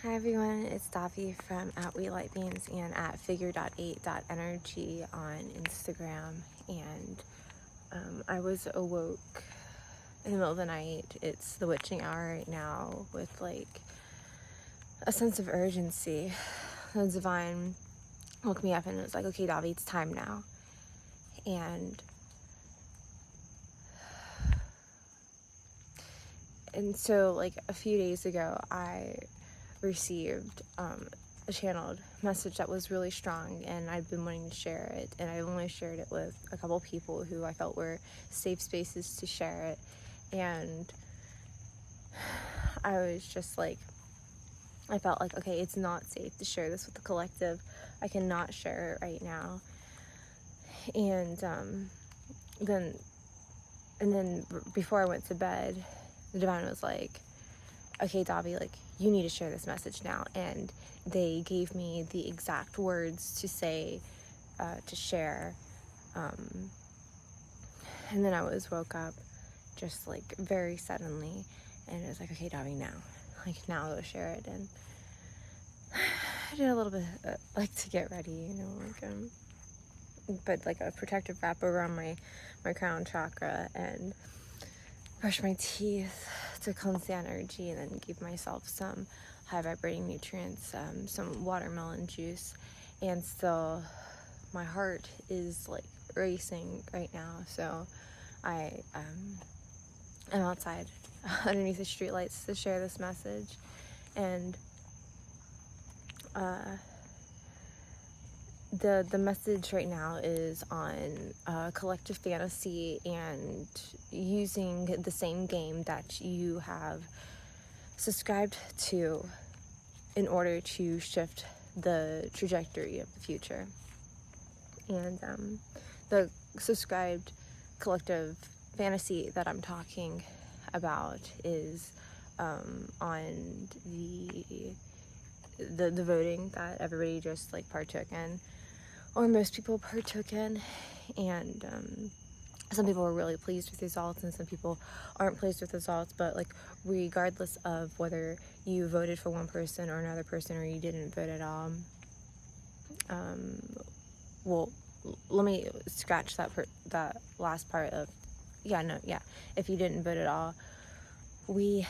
Hi everyone, it's Davi from @WeLightBeans and at figure.8.energy on Instagram. And I was awoke in the middle of the night. It's the witching hour right now with like a sense of urgency. The divine woke me up and it was like, okay, Davi, it's time now. And so like a few days ago, I received a channeled message that was really strong, and I've been wanting to share it, and I only shared it with a couple people who I felt were safe spaces to share it. And I was just like, I felt like, okay, it's not safe to share this with the collective. I cannot share it right now. And then before I went to bed, the divine was like, okay, Davi, like, you need to share this message now. And they gave me the exact words to say, to share. And then I woke up just like very suddenly, and it was like, okay, Davi, now go share it. And I did a little bit like to get ready, but like a protective wrap around my crown chakra, and brush my teeth to cleanse the energy, and then give myself some high vibrating nutrients, some watermelon juice. And still my heart is like racing right now, so I'm outside underneath the streetlights to share this message. And the message right now is on collective fantasy and using the same game that you have subscribed to in order to shift the trajectory of the future. And the subscribed collective fantasy that I'm talking about is on the voting that everybody just like partook in, or most people partook in. And some people were really pleased with the results, and some people aren't pleased with the results. But like, regardless of whether you voted for one person or another person, or you didn't vote at all, well, let me scratch that last part of if you didn't vote at all, we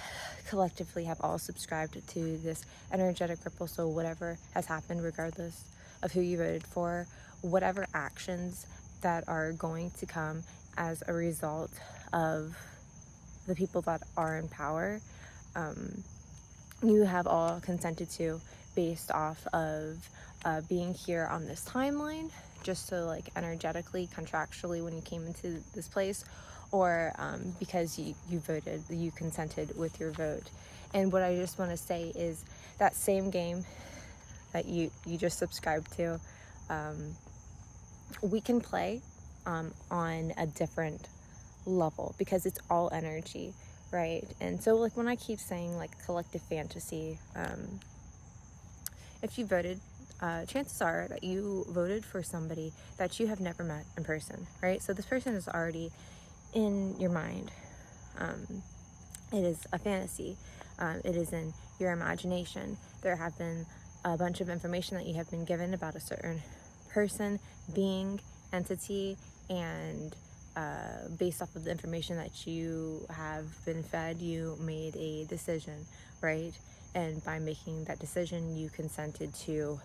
collectively have all subscribed to this energetic ripple. So whatever has happened, regardless of who you voted for, whatever actions that are going to come as a result of the people that are in power, you have all consented to, based off of being here on this timeline, just so like energetically, contractually, when you came into this place, or because you voted, you consented with your vote. And what I just want to say is that same game that you just subscribed to, we can play on a different level, because it's all energy, right? And so like, when I keep saying like collective fantasy, if you voted, chances are that you voted for somebody that you have never met in person, right? So this person is already in your mind. It is a fantasy. It is in your imagination. There have been a bunch of information that you have been given about a certain person, being, entity, and based off of the information that you have been fed, you made a decision, right? And by making that decision, you consented to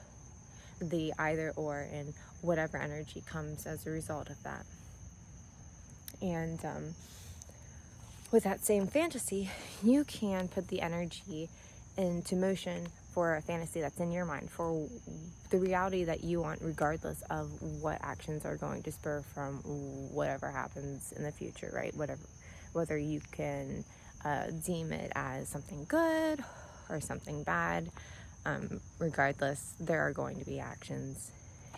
the either or, and whatever energy comes as a result of that. And with that same fantasy, you can put the energy into motion for a fantasy that's in your mind, for the reality that you want, regardless of what actions are going to spur from whatever happens in the future, right? Whether you can deem it as something good or something bad, regardless, there are going to be actions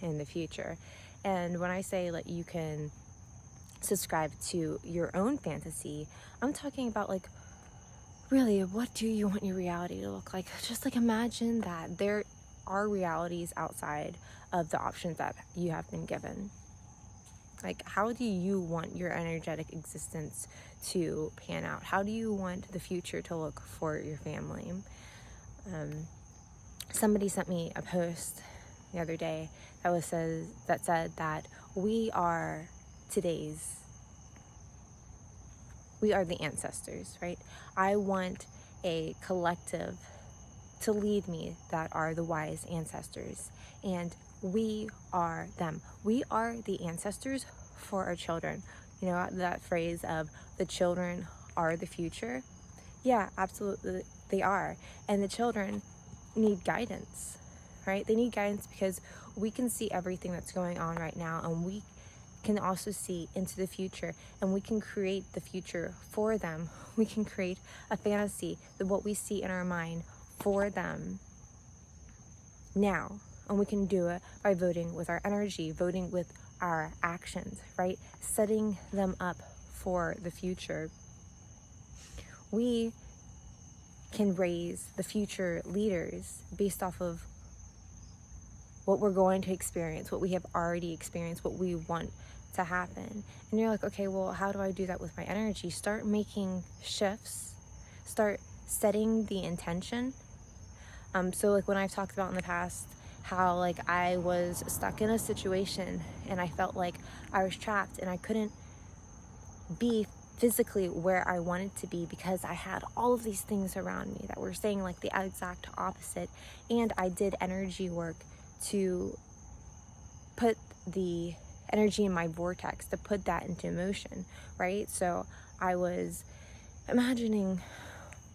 in the future. And when I say that you can subscribe to your own fantasy, I'm talking about like, really, what do you want your reality to look like? Just like, imagine that there are realities outside of the options that you have been given. Like, how do you want your energetic existence to pan out? How do you want the future to look for your family? somebody sent me a post the other day that said that we are the ancestors, right? I want a collective to lead me that are the wise ancestors, and we are them. We are the ancestors for our children. You know, that phrase of the children are the future. Yeah, absolutely, they are. And the children need guidance, right? They need guidance because we can see everything that's going on right now, and we can also see into the future, and we can create the future for them. We can create a fantasy that what we see in our mind for them now, and we can do it by voting with our energy, voting with our actions, right? Setting them up for the future. We can raise the future leaders based off of what we're going to experience, what we have already experienced, what we want to happen. And you're like, okay, well, how do I do that with my energy? Start making shifts, start setting the intention. So like when I've talked about in the past how like I was stuck in a situation and I felt like I was trapped and I couldn't be physically where I wanted to be because I had all of these things around me that were saying like the exact opposite. And I did energy work to put the energy in my vortex, to put that into motion, right? So I was imagining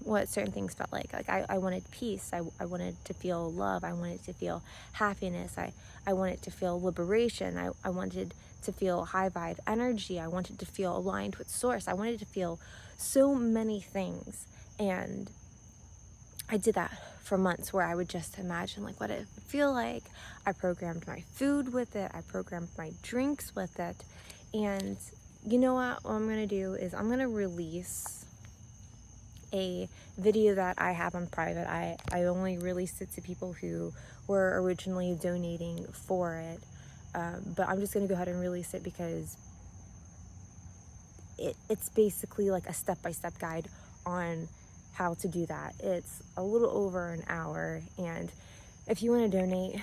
what certain things felt like. Like I wanted peace, I wanted to feel love, I wanted to feel happiness, I wanted to feel liberation, I wanted to feel high vibe energy, I wanted to feel aligned with source, I wanted to feel so many things. And I did that for months, where I would just imagine like what it would feel like. I programmed my food with it, I programmed my drinks with it. And you know what I'm gonna do is I'm gonna release a video that I have on private. I only released it to people who were originally donating for it, but I'm just gonna go ahead and release it because it's basically like a step-by-step guide on how to do that. It's a little over an hour, and if you want to donate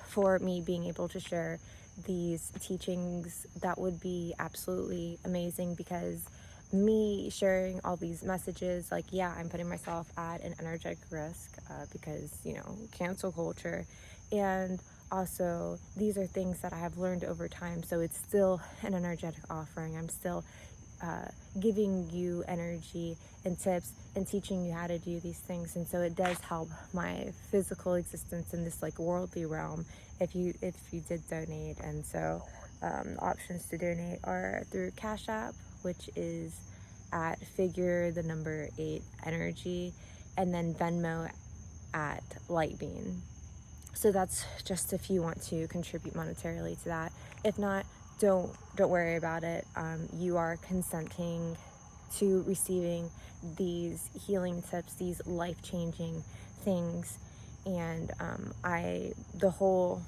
for me being able to share these teachings, that would be absolutely amazing, because me sharing all these messages, like, yeah, I'm putting myself at an energetic risk because, you know, cancel culture, and also these are things that I have learned over time, so it's still an energetic offering. I'm still giving you energy and tips and teaching you how to do these things, and so it does help my physical existence in this like worldly realm if you did donate. And so options to donate are through Cash App, which is at figure the number 8 energy, and then Venmo at Lightbeam. So that's just if you want to contribute monetarily to that. If not, don't worry about it. You are consenting to receiving these healing tips, these life-changing things. And the whole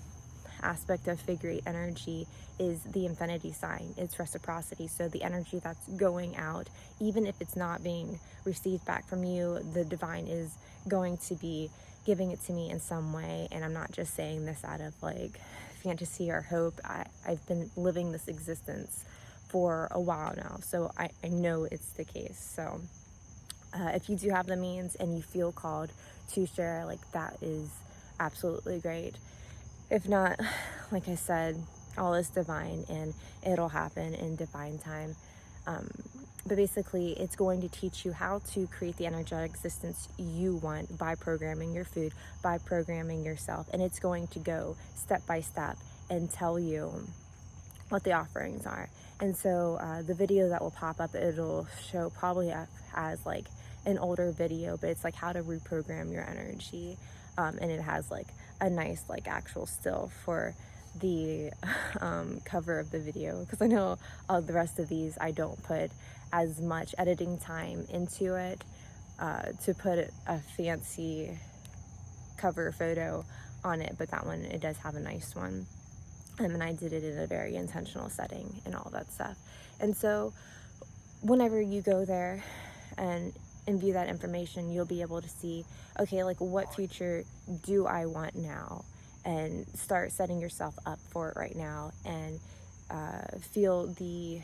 aspect of figure 8 energy is the infinity sign. It's reciprocity. So the energy that's going out, even if it's not being received back from you, the divine is going to be giving it to me in some way. And I'm not just saying this out of like fantasy or hope. I've been living this existence for a while now, so I know it's the case. So if you do have the means and you feel called to share, like, that is absolutely great. If not, like I said, all is divine and it'll happen in divine time. But basically, it's going to teach you how to create the energetic existence you want by programming your food, by programming yourself. And it's going to go step by step and tell you what the offerings are. And so the video that will pop up, it'll show probably as like an older video, but it's like how to reprogram your energy. And it has like a nice like actual still for the cover of the video, because I know the rest of these I don't put as much editing time into it to put a fancy cover photo on it, but that one, it does have a nice one. And I did it in a very intentional setting and all that stuff. And so whenever you go there and and view that information, you'll be able to see, okay, like, what future do I want now? And start setting yourself up for it right now, and feel the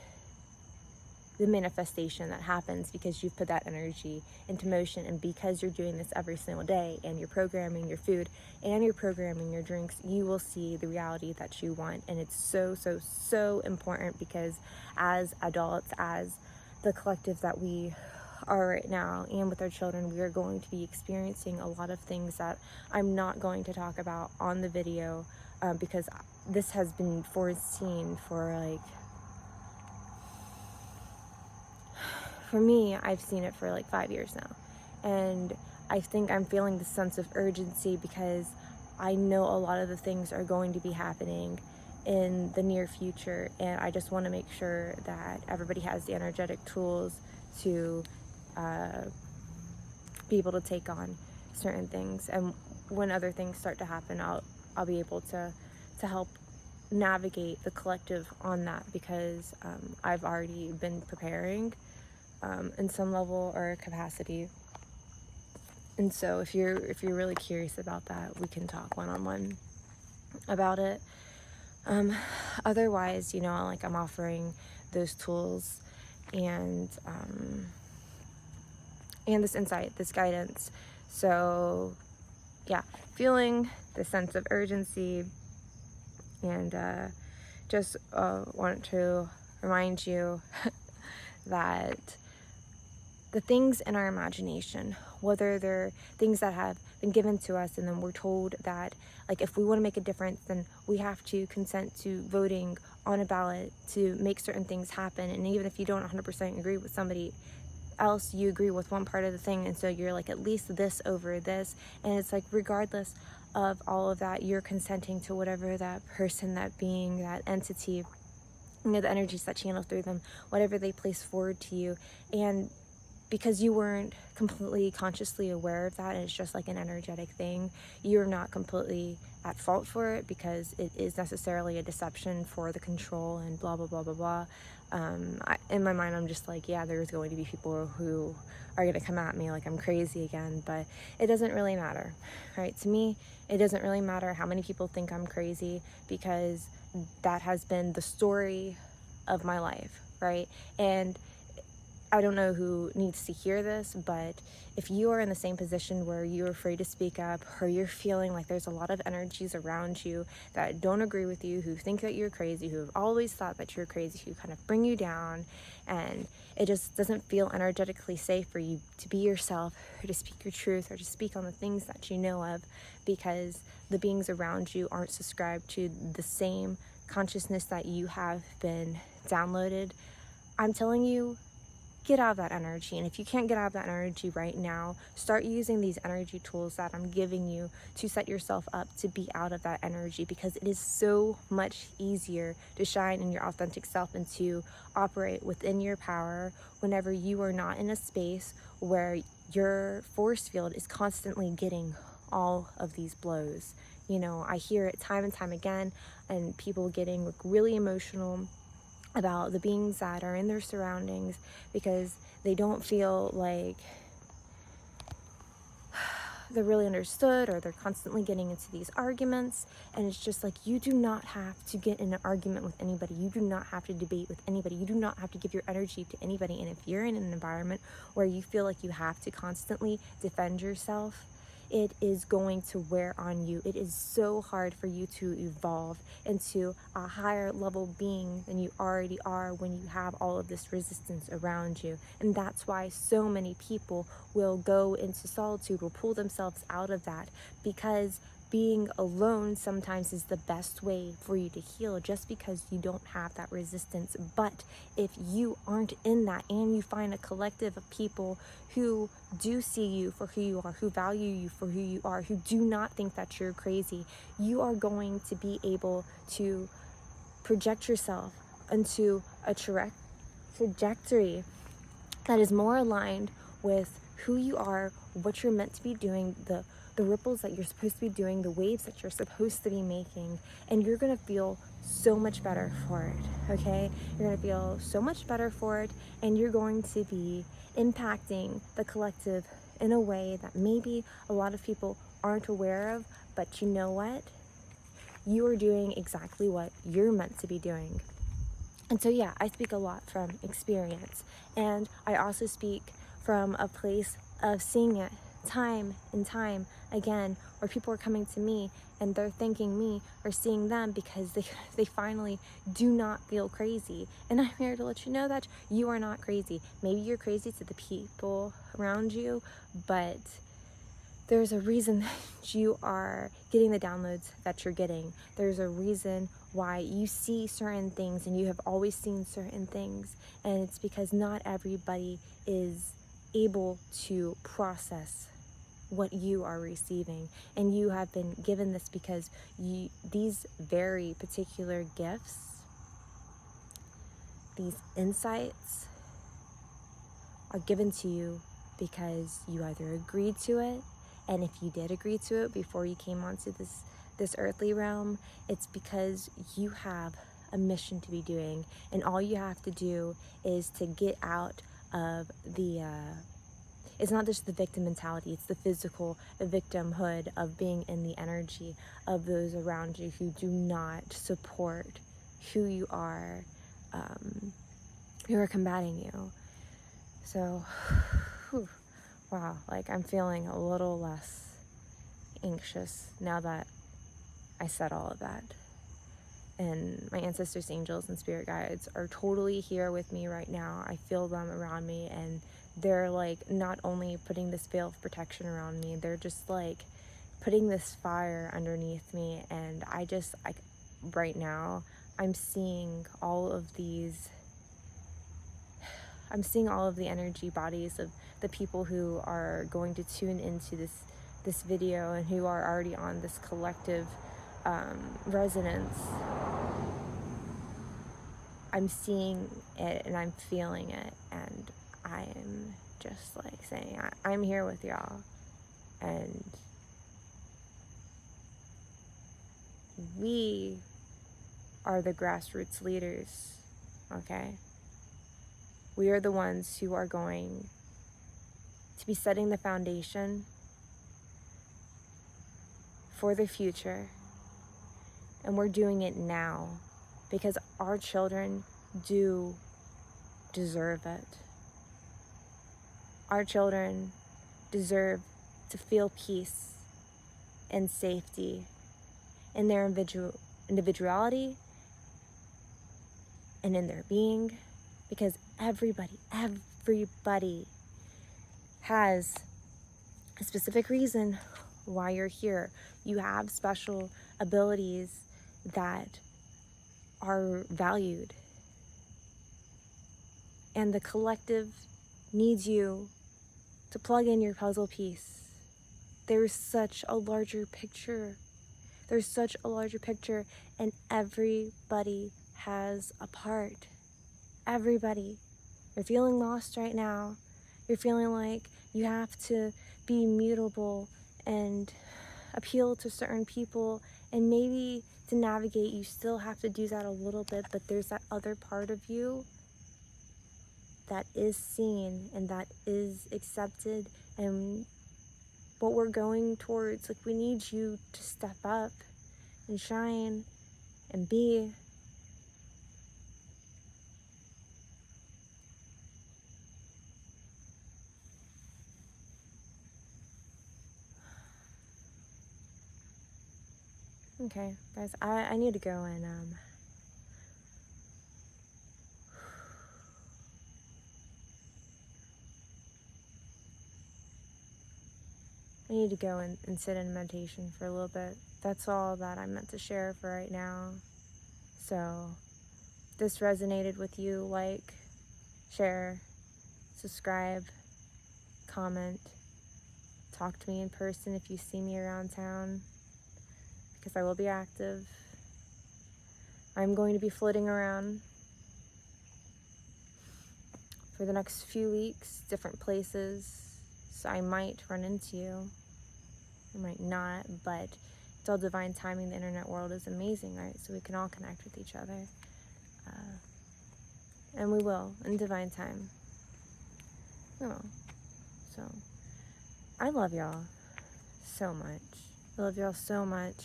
manifestation that happens because you've put that energy into motion. And because you're doing this every single day, and you're programming your food and you're programming your drinks, you will see the reality that you want. And it's so, so, so important, because as adults, as the collective that we are right now, and with our children, we are going to be experiencing a lot of things that I'm not going to talk about on the video, because this has been foreseen for, like, for me, I've seen it for like 5 years now. And I think I'm feeling the sense of urgency because I know a lot of the things are going to be happening in the near future. And I just want to make sure that everybody has the energetic tools to be able to take on certain things. And when other things start to happen, I'll be able to help navigate the collective on that, because I've already been preparing in some level or capacity. And so if you're really curious about that, we can talk one-on-one about it. Otherwise, like, I'm offering those tools and this insight, this guidance. So yeah, feeling the sense of urgency, and just want to remind you that the things in our imagination, whether they're things that have been given to us, and then we're told that, like, if we want to make a difference, then we have to consent to voting on a ballot to make certain things happen. And even if you don't 100% agree with somebody else, you agree with one part of the thing, and so you're like, at least this over this. And it's like, regardless of all of that, you're consenting to whatever that person, that being, that entity, the energies that channel through them, whatever they place forward to you. And because you weren't completely consciously aware of that, and it's just like an energetic thing, you're not completely at fault for it, because it is necessarily a deception for the control and blah, blah, blah, blah, blah. In my mind, I'm just like, yeah, there's going to be people who are going to come at me like I'm crazy again, but it doesn't really matter, right? To me, it doesn't really matter how many people think I'm crazy, because that has been the story of my life, right? And I don't know who needs to hear this, but if you are in the same position where you're afraid to speak up, or you're feeling like there's a lot of energies around you that don't agree with you, who think that you're crazy, who have always thought that you're crazy, who kind of bring you down, and it just doesn't feel energetically safe for you to be yourself, or to speak your truth, or to speak on the things that you know of, because the beings around you aren't subscribed to the same consciousness that you have been downloaded, I'm telling you, get out of that energy. And if you can't get out of that energy right now, start using these energy tools that I'm giving you to set yourself up to be out of that energy, because it is so much easier to shine in your authentic self and to operate within your power whenever you are not in a space where your force field is constantly getting all of these blows. I hear it time and time again, and people getting like really emotional about the beings that are in their surroundings, because they don't feel like they're really understood, or they're constantly getting into these arguments. And it's just like, you do not have to get in an argument with anybody. You do not have to debate with anybody. You do not have to give your energy to anybody. And if you're in an environment where you feel like you have to constantly defend yourself, it is going to wear on you. It is so hard for you to evolve into a higher level being than you already are when you have all of this resistance around you. And that's why so many people will go into solitude, will pull themselves out of that, because being alone sometimes is the best way for you to heal, just because you don't have that resistance. But if you aren't in that, and you find a collective of people who do see you for who you are, who value you for who you are, who do not think that you're crazy, you are going to be able to project yourself into a trajectory that is more aligned with who you are, what you're meant to be doing, the ripples that you're supposed to be doing, the waves that you're supposed to be making, and you're gonna feel so much better for it, okay? You're gonna feel so much better for it, and you're going to be impacting the collective in a way that maybe a lot of people aren't aware of, but you know what? You are doing exactly what you're meant to be doing. And so, yeah, I speak a lot from experience, and I also speak from a place of seeing it time and time again, where people are coming to me and they're thanking me for seeing them because they finally do not feel crazy. And I'm here to let you know that you are not crazy. Maybe you're crazy to the people around you, but there's a reason that you are getting the downloads that you're getting. There's a reason why you see certain things and you have always seen certain things. And it's because not everybody is able to process what you are receiving. And you have been given this because these very particular gifts, these insights, are given to you because you either agreed to it, and if you did agree to it before you came onto this earthly realm, it's because you have a mission to be doing, and all you have to do is to get out of it's not just the victim mentality, it's the physical victimhood of being in the energy of those around you who do not support who you are, who are combating you. So, whew, wow, like I'm feeling a little less anxious now that I said all of that. And my ancestors, angels, and spirit guides are totally here with me right now. I feel them around me, and they're like not only putting this veil of protection around me, they're just like putting this fire underneath me. And right now, I'm seeing all of the energy bodies of the people who are going to tune into this video and who are already on this collective resonance. I'm seeing it and I'm feeling it, and I am just like saying, I'm here with y'all, and we are the grassroots leaders, okay? We are the ones who are going to be setting the foundation for the future, and we're doing it now because our children do deserve it. Our children deserve to feel peace and safety in their individuality and in their being, because everybody has a specific reason why you're here. You have special abilities that are valued, and the collective needs you to plug in your puzzle piece. There's such a larger picture. And everybody has a part. Everybody. You're feeling lost right now. You're feeling like you have to be mutable and appeal to certain people, and maybe to navigate you still have to do that a little bit, but there's that other part of you that is seen and that is accepted, and what we're going towards, like, we need you to step up and shine and be. Okay, guys, I need to go and sit in meditation for a little bit. That's all that I'm meant to share for right now. So, if this resonated with you, like, share, subscribe, comment, talk to me in person if you see me around town, because I will be active. I'm going to be floating around for the next few weeks, different places, So I might run into you, I might not, but it's all divine timing. The internet world is amazing, right? So we can all connect with each other. And we will, in divine time. We will. So, I love y'all so much. I love y'all so much.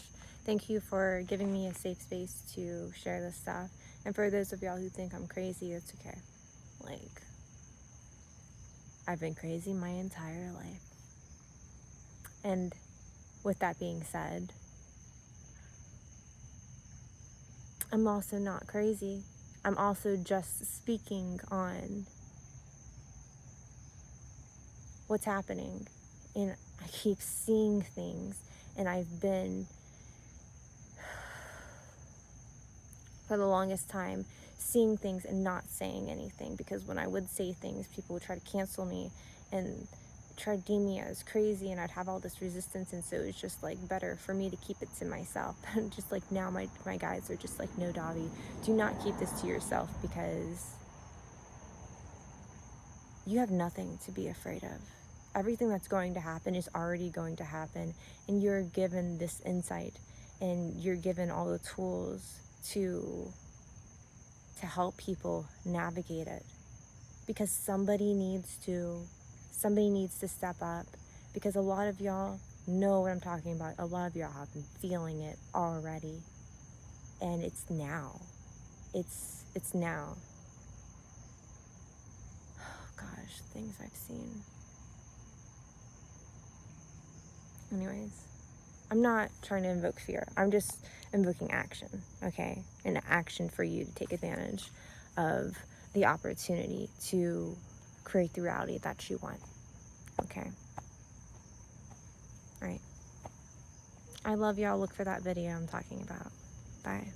Thank you for giving me a safe space to share this stuff. And for those of y'all who think I'm crazy, it's okay. Like, I've been crazy my entire life. And with that being said, I'm also not crazy. I'm also just speaking on what's happening. And I keep seeing things. And I've been, for the longest time, seeing things and not saying anything. Because when I would say things, people would try to cancel me and try to deem me as crazy, and I'd have all this resistance. And so it was just like better for me to keep it to myself. Just like now my guys are just like, no, Davi, do not keep this to yourself, because you have nothing to be afraid of. Everything that's going to happen is already going to happen, and you're given this insight, and you're given all the tools to help people navigate it, because somebody needs to step up, because a lot of y'all know what I'm talking about. A lot of y'all have been feeling it already, and it's now. It's now. Oh gosh, things I've seen. Anyways, I'm not trying to invoke fear. I'm just invoking action, okay? An action for you to take advantage of the opportunity to create the reality that you want, okay? All right. I love y'all. Look for that video I'm talking about. Bye.